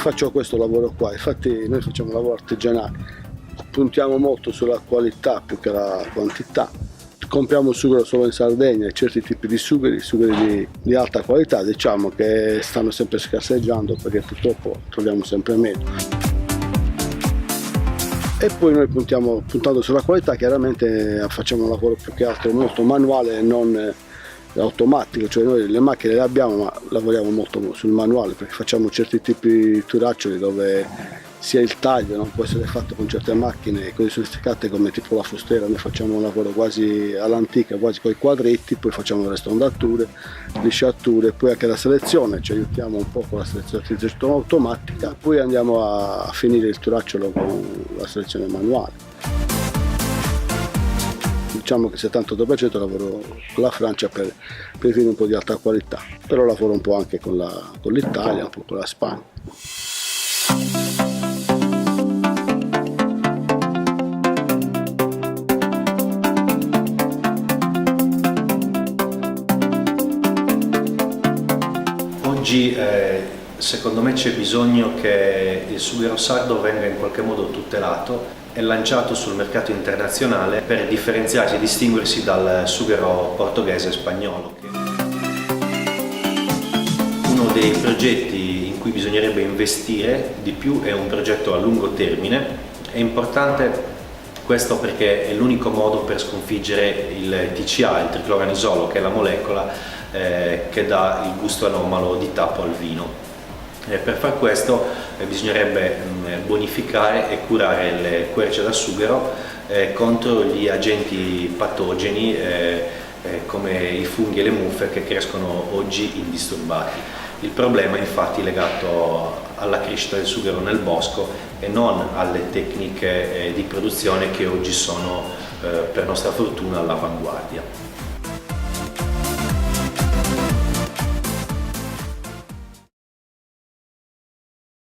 faccio questo lavoro qua, infatti noi facciamo un lavoro artigianale, puntiamo molto sulla qualità più che la quantità. Compriamo sughero solo in Sardegna e certi tipi di sugheri di alta qualità, diciamo che stanno sempre scarseggiando perché purtroppo troviamo sempre meno. E poi noi puntando sulla qualità, chiaramente facciamo un lavoro più che altro molto manuale e non automatico, cioè noi le macchine le abbiamo ma lavoriamo molto sul manuale perché facciamo certi tipi di turaccioli dove sia il taglio non può essere fatto con certe macchine così sofisticate come tipo la fustera. Noi facciamo un lavoro quasi all'antica, quasi con i quadretti, poi facciamo le stondature, lisciature, poi anche la selezione, ci aiutiamo un po' con la selezione automatica, poi andiamo a finire il turacciolo con la selezione manuale. Diciamo che il 78% lavoro con la Francia per i vini un po' di alta qualità, però lavoro un po' anche con l'Italia, un po' con la Spagna. Oggi secondo me c'è bisogno che il sughero sardo venga in qualche modo tutelato e lanciato sul mercato internazionale per differenziarsi e distinguersi dal sughero portoghese e spagnolo. Uno dei progetti in cui bisognerebbe investire di più è un progetto a lungo termine. È importante questo perché è l'unico modo per sconfiggere il TCA, il tricloranisolo, che è la molecola che dà il gusto anomalo di tappo al vino. Per far questo bisognerebbe bonificare e curare le querce da sughero contro gli agenti patogeni come i funghi e le muffe che crescono oggi indisturbati. Il problema infatti è legato alla crescita del sughero nel bosco e non alle tecniche di produzione che oggi sono per nostra fortuna all'avanguardia.